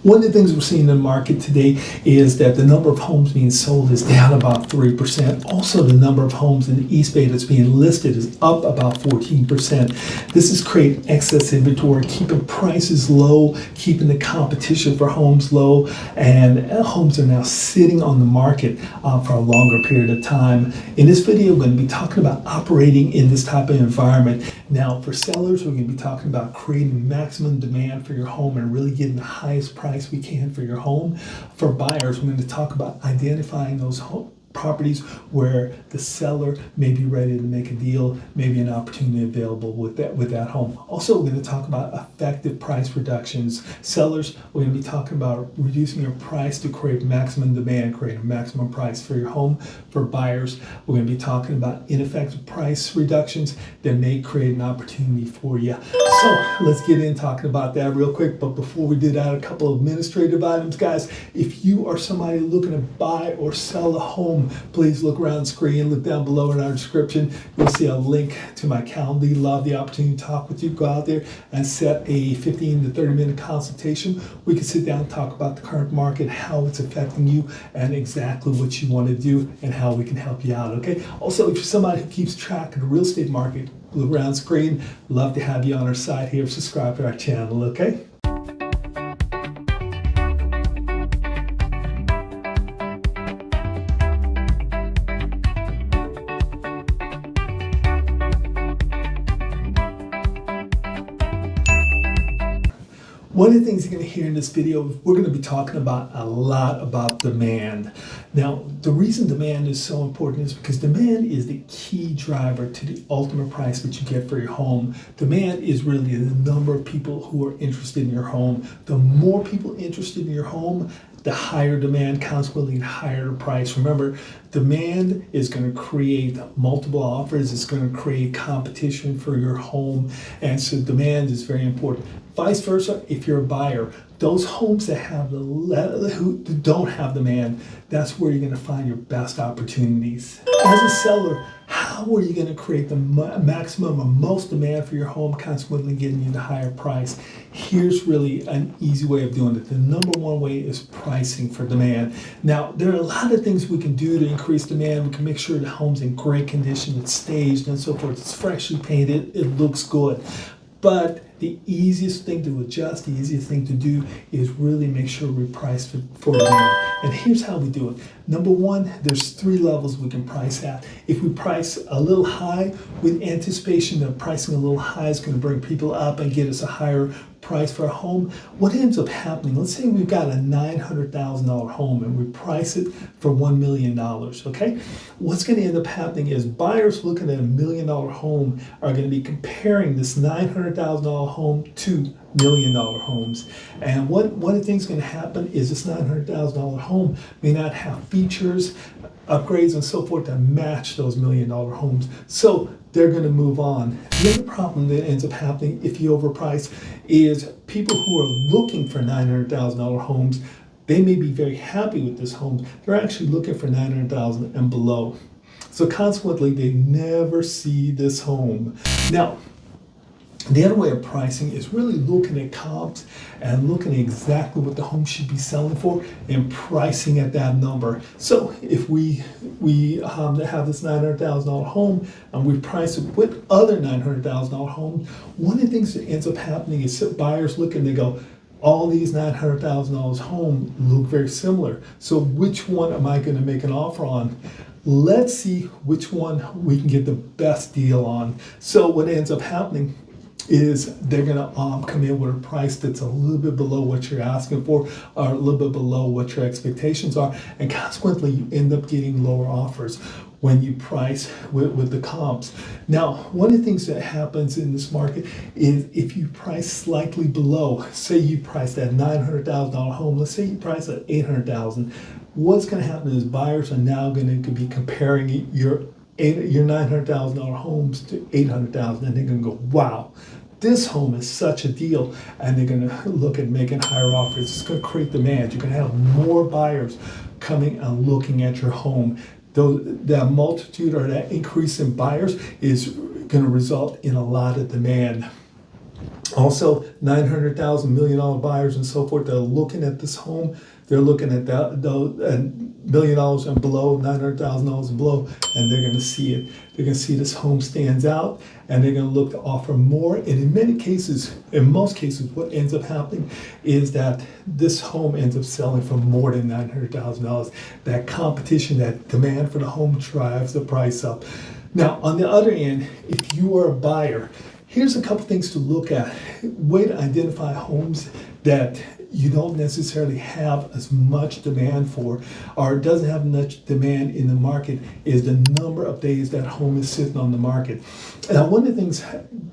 One of the things we're seeing in the market today is that the number of homes being sold is down about 3%. Also, the number of homes in the East Bay that's being listed is up about 14%. This is creating excess inventory, keeping prices low, keeping the competition for homes low, and homes are now sitting on the market for a longer period of time. In this video, we're going to be talking about operating in this type of environment. Now, for sellers, we're going to be talking about creating maximum demand for your home and really getting the highest price we can for your home. For buyers, we're going to talk about identifying those properties where the seller may be ready to make a deal, maybe an opportunity available with that home. Also, we're going to talk about effective price reductions. Sellers, we're going to be talking about reducing your price to create maximum demand, create a maximum price for your home. For buyers, we're going to be talking about ineffective price reductions that may create an opportunity for you. So let's get in talking about that real quick. But before we do that, a couple of administrative items, guys. If you are somebody looking to buy or sell a home, please look around the screen, look down below in our description. You'll see a link to my calendar. Love the opportunity to talk with you. Go out there and set a 15 to 30 minute consultation. We can sit down and talk about the current market, how it's affecting you, and exactly what you want to do and how we can help you out, okay? Also, if you're somebody who keeps track of the real estate market, look around the screen. Love to have you on our side here. Subscribe to our channel, okay? One of the things you're going to hear in this video, we're going to be talking about a lot about demand. Now, the reason demand is so important is because demand is the key driver to the ultimate price that you get for your home. Demand is really the number of people who are interested in your home. The more people interested in your home, the higher demand, consequently the higher the price. Remember, demand is going to create multiple offers. It's going to create competition for your home. And so demand is very important. Vice versa, if you're a buyer, those homes that have who don't have demand, that's where you're going to find your best opportunities. As a seller, how are you going to create the maximum or most demand for your home, consequently getting you the higher price? Here's really an easy way of doing it. The number one way is pricing for demand. Now, there are a lot of things we can do to increase demand. We can make sure the home's in great condition, it's staged and so forth, it's freshly painted, it looks good. But the easiest thing to adjust, the easiest thing to do is really make sure we price for demand. And here's how we do it. Number one, there's 3 levels we can price at. If we price a little high with anticipation that pricing a little high is going to bring people up and get us a higher price for a home, what ends up happening, let's say we've got a $900,000 home and we price it for $1 million, okay? What's going to end up happening is buyers looking at a $1 million home are going to be comparing this $900,000 home to $1 million homes. And one of the things going to happen is this $900,000 home may not have features, upgrades, and so forth that match those $1 million homes. So they're going to move on. The other problem that ends up happening if you overprice is people who are looking for $900,000 homes, they may be very happy with this home. They're actually looking for $900,000 and below. So consequently, they never see this home. Now, the other way of pricing is really looking at comps and looking at exactly what the home should be selling for and pricing at that number. So if we have this $900,000 home and we price it with other $900,000 homes, one of the things that ends up happening is buyers look and they go, all these $900,000 homes look very similar. So which one am I going to make an offer on? Let's see which one we can get the best deal on. So what ends up happening is they're going to come in with a price that's a little bit below what you're asking for or a little bit below what your expectations are, and consequently you end up getting lower offers when you price with the comps. Now, one of the things that happens in this market is if you price slightly below, say you price that $900,000 home, let's say you price at $800,000, what's going to happen is buyers are now going to be comparing your $900,000 homes to $800,000, and they're going to go, wow, this home is such a deal, and they're going to look at making higher offers. It's going to create demand. You're going to have more buyers coming and looking at your home. That multitude or that increase in buyers is going to result in a lot of demand. Also, 900,000 $1 million buyers and so forth that are looking at this home. They're looking at that $1 million and below, $900,000 and below, and they're going to see it. They're going to see this home stands out, and they're going to look to offer more. And in many cases, in most cases, what ends up happening is that this home ends up selling for more than $900,000. That competition, that demand for the home drives the price up. Now, on the other end, if you are a buyer, here's a couple things to look at. Way to identify homes that you don't necessarily have as much demand for, or doesn't have much demand in the market, is the number of days that home is sitting on the market. Now, one of the things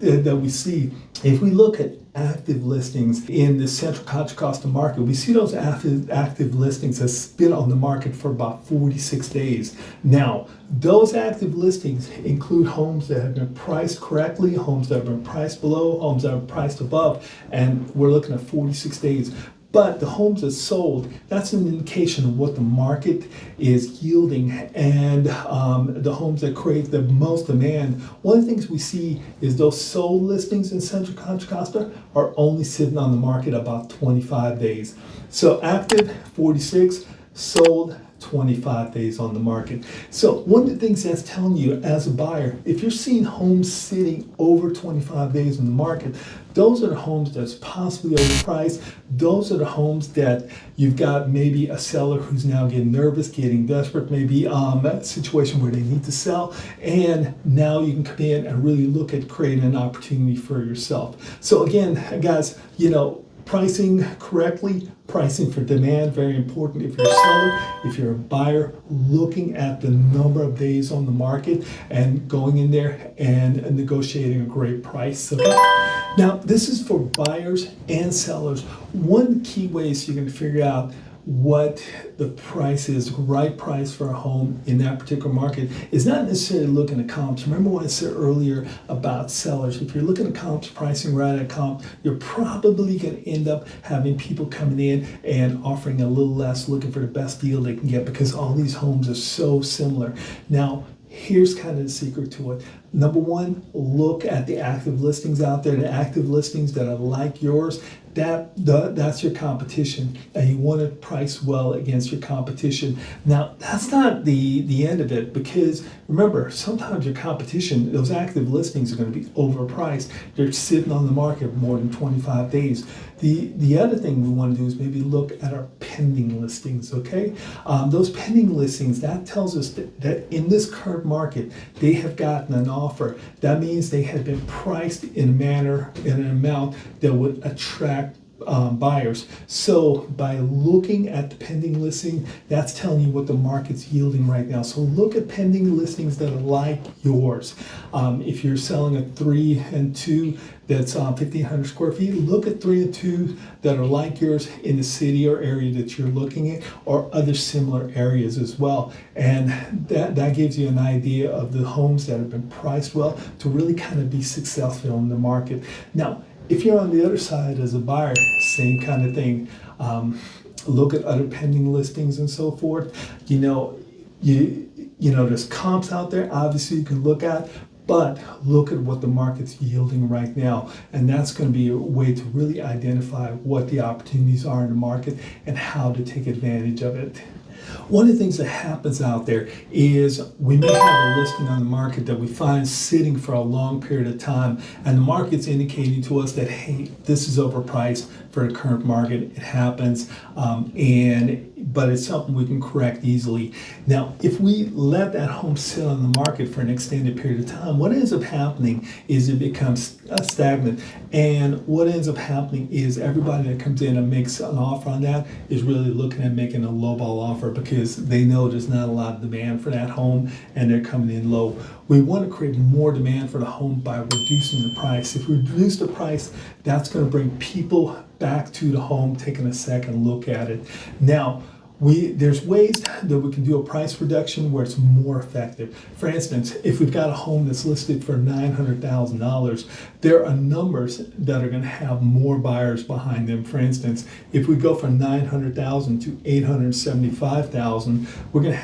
that we see, if we look at active listings in the Central Contra Costa market, we see those active listings has been on the market for about 46 days. Now, those active listings include homes that have been priced correctly, homes that have been priced below, homes that are priced above, and we're looking at 46 days. But the homes that sold, that's an indication of what the market is yielding, and the homes that create the most demand. One of the things we see is those sold listings in Central Contra Costa are only sitting on the market about 25 days. So active 46, sold 25 days on the market. So one of the things that's telling you as a buyer, if you're seeing homes sitting over 25 days in the market, those are the homes that's possibly overpriced. Those are the homes that you've got maybe a seller who's now getting nervous, getting desperate, maybe a situation where they need to sell, and now you can come in and really look at creating an opportunity for yourself. So again, guys, pricing correctly, pricing for demand, very important. If you're a seller, if you're a buyer, looking at the number of days on the market and going in there and negotiating a great price. Okay? Now, this is for buyers and sellers. One key ways you're going to figure out what the price is, the right price for a home in that particular market, is not necessarily looking at comps. Remember what I said earlier about sellers. If you're looking at comps, pricing right at comp, you're probably going to end up having people coming in and offering a little less, looking for the best deal they can get, because all these homes are so similar. Now, here's kind of the secret to it. Number one, look at the active listings out there, the active listings that are like yours. That's your competition, and you want to price well against your competition. Now, that's not the end of it, because remember, sometimes your competition, those active listings, are going to be overpriced. They're sitting on the market more than 25 days. The other thing we want to do is maybe look at our pending listings, okay? Those pending listings, that tells us that in this current market, they have gotten an offer. That means they have been priced in a manner, in an amount that would attract buyers. So by looking at the pending listing, that's telling you what the market's yielding right now. So look at pending listings that are like yours. If you're selling a 3 and 2 that's 1,500 square feet, look at 3 and 2 that are like yours in the city or area that you're looking at, or other similar areas as well. And that gives you an idea of the homes that have been priced well to really kind of be successful in the market. Now, if you're on the other side as a buyer, same kind of thing. Look at other pending listings and so forth. There's comps out there, obviously you can look at, but look at what the market's yielding right now. And that's going to be a way to really identify what the opportunities are in the market and how to take advantage of it. One of the things that happens out there is we may have a listing on the market that we find sitting for a long period of time, and the market's indicating to us that, hey, this is overpriced for the current market. It happens, but it's something we can correct easily. Now, if we let that home sit on the market for an extended period of time, what ends up happening is it becomes stagnant. And what ends up happening is everybody that comes in and makes an offer on that is really looking at making a lowball offer, because they know there's not a lot of demand for that home and they're coming in low. We want to create more demand for the home by reducing the price. If we reduce the price, that's going to bring people back to the home, taking a second look at it. Now, There's ways that we can do a price reduction where it's more effective. For instance, if we've got a home that's listed for $900,000, there are numbers that are going to have more buyers behind them. For instance, if we go from $900,000 to $875,000, we're going to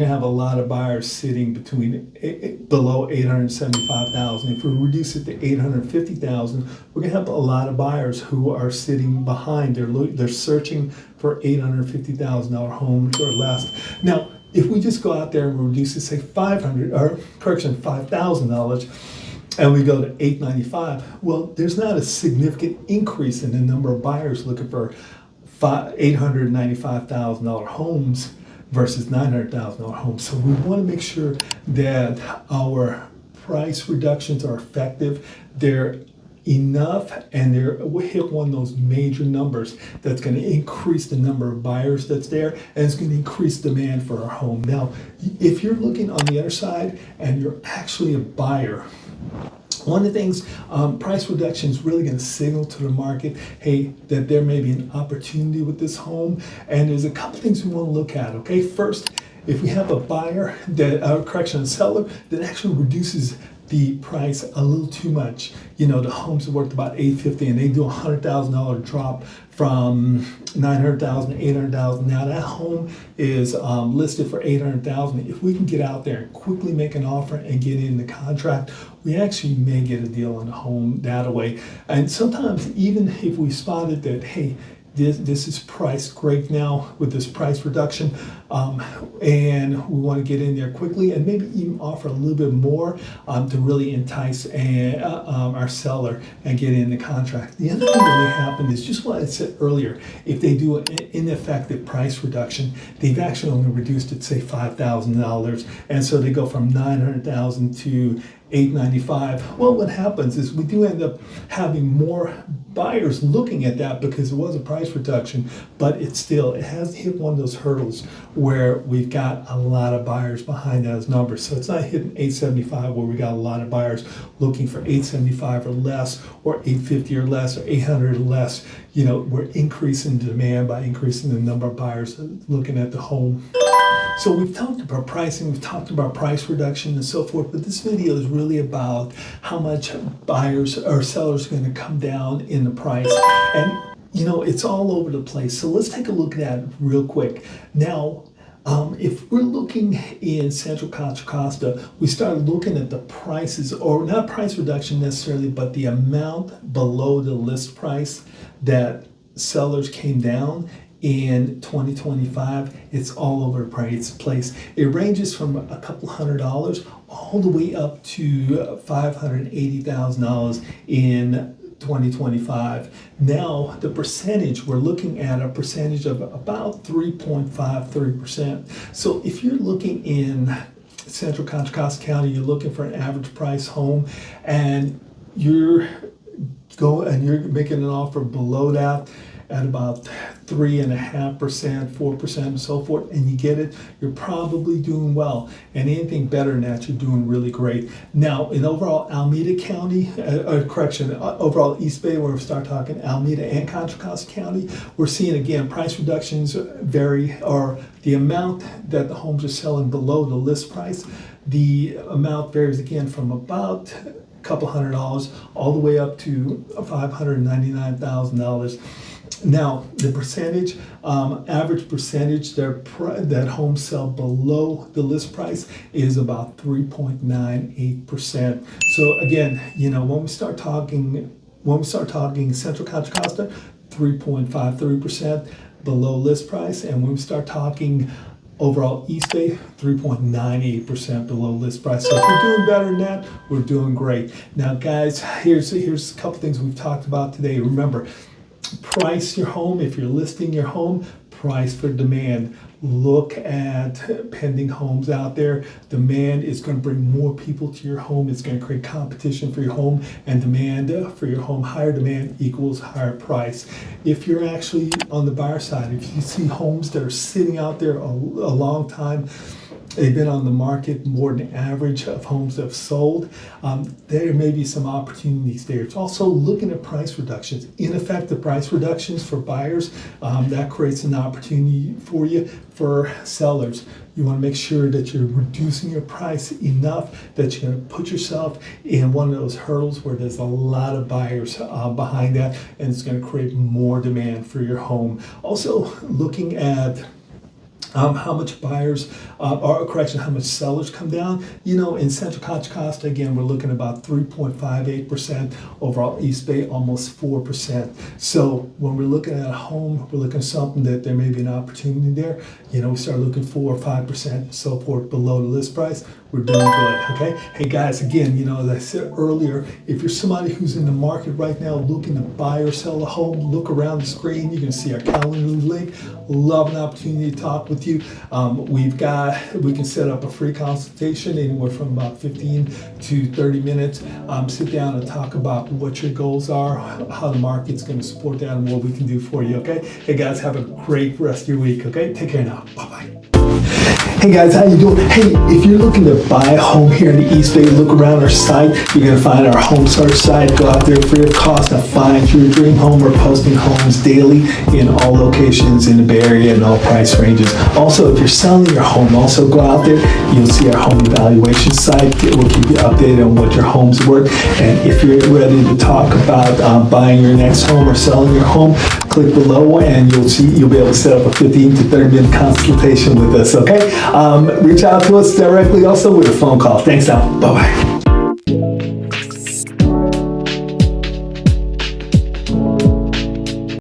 have a lot of buyers sitting below $875,000. If we reduce it to $850,000, we're going to have a lot of buyers who are sitting behind. They're searching for $850,000 homes or less. Now, if we just go out there and reduce it, say $5,000, and we go to $895,000, well, there's not a significant increase in the number of buyers looking for $895,000 homes versus $900,000 homes. So we want to make sure that our price reductions are effective. They're enough, and we'll hit one of those major numbers that's going to increase the number of buyers that's there, and it's going to increase demand for our home. Now, if you're looking on the other side and you're actually a buyer, one of the things, price reduction is really going to signal to the market, hey, that there may be an opportunity with this home. And there's a couple things we want to look at, okay? First, if we have a buyer a seller that actually reduces the price a little too much. The homes are worth about $850,000 and they do a $100,000 drop from $900,000 to $800,000. Now that home is listed for $800,000. If we can get out there and quickly make an offer and get in the contract, we actually may get a deal on the home that way. And sometimes even if we spotted that, hey, this is priced great now with this price reduction, and we want to get in there quickly and maybe even offer a little bit more to really entice our seller and get in the contract. The other thing that may happen is just what I said earlier. If they do an ineffective price reduction, they've actually only reduced it, say, $5,000, and so they go from $900,000 to $895,000. Well, what happens is we do end up having more buyers looking at that because it was a price reduction, but it has hit one of those hurdles where we've got a lot of buyers behind those numbers. So it's not hitting $875,000 where we got a lot of buyers looking for $875,000 or less, or $850,000 or less, or $800,000 or less. We're increasing demand by increasing the number of buyers looking at the home. So we've talked about pricing, we've talked about price reduction and so forth, but this video is really about how much buyers or sellers are going to come down in the price. And, it's all over the place. So let's take a look at that real quick. Now, if we're looking in Central Contra Costa, we start looking at the prices, or not price reduction necessarily, but the amount below the list price that sellers came down in 2025. It's all over the place. It ranges from a couple $100 all the way up to $580,000 in 2025. Now, the percentage, we're looking at a percentage of about 3.53%. So if you're looking in Central Contra Costa County, you're looking for an average price home, and you're making an offer below that at about 3.5%, 4%, and so forth, and you get it, you're probably doing well. And anything better than that, you're doing really great. Now, in overall Alameda County, overall East Bay, where we start talking Alameda and Contra Costa County, we're seeing, again, price reductions vary, or the amount that the homes are selling below the list price, the amount varies again from about a couple $100 all the way up to $599,000. Now, the percentage, average percentage that homes sell below the list price is about 3.98%. So again, when we start talking Central Contra Costa, 3.53% below list price, and when we start talking overall East Bay, 3.98% below list price. So if we're doing better than that, we're doing great. Now, guys, here's a couple things we've talked about today. Remember, price your home. If you're listing your home, price for demand. Look at pending homes out there. Demand is going to bring more people to your home. It's going to create competition for your home, and demand for your home. Higher demand equals higher price. If you're actually on the buyer side, if you see homes that are sitting out there a long time, they've been on the market more than average of homes that have sold. There may be some opportunities there. It's also looking at price reductions, ineffective price reductions for buyers. That creates an opportunity for you. For sellers, you want to make sure that you're reducing your price enough that you're going to put yourself in one of those hurdles where there's a lot of buyers behind that, and it's going to create more demand for your home. Also, looking at how much buyers, how much sellers come down. In Central Contra Costa, again, we're looking at about 3.58%. Overall East Bay, almost 4%. So when we're looking at a home, we're looking at something that there may be an opportunity there. We start looking 4 or 5%, so forth below the list price. We're doing good, okay? Hey guys, again, as I said earlier, if you're somebody who's in the market right now looking to buy or sell a home, look around the screen. You can see our calendar link. Love an opportunity to talk with you. We can set up a free consultation anywhere from about 15 to 30 minutes. Sit down and talk about what your goals are, how the market's going to support that, and what we can do for you, okay? Hey guys, have a great rest of your week, okay? Take care now. Bye-bye. Hey guys, how you doing? Hey, if you're looking to buy a home here in the East Bay, look around our site. You're going to find our home search site. Go out there free of cost and find your dream home. We're posting homes daily in all locations in the Bay Area and all price ranges. Also, if you're selling your home, also go out there. You'll see our home evaluation site. It will keep you updated on what your home's worth. And if you're ready to talk about buying your next home or selling your home, click below and you'll be able to set up a 15 to 30 minute consultation with us, okay? Reach out to us directly also with a phone call. Thanks now. Bye-bye.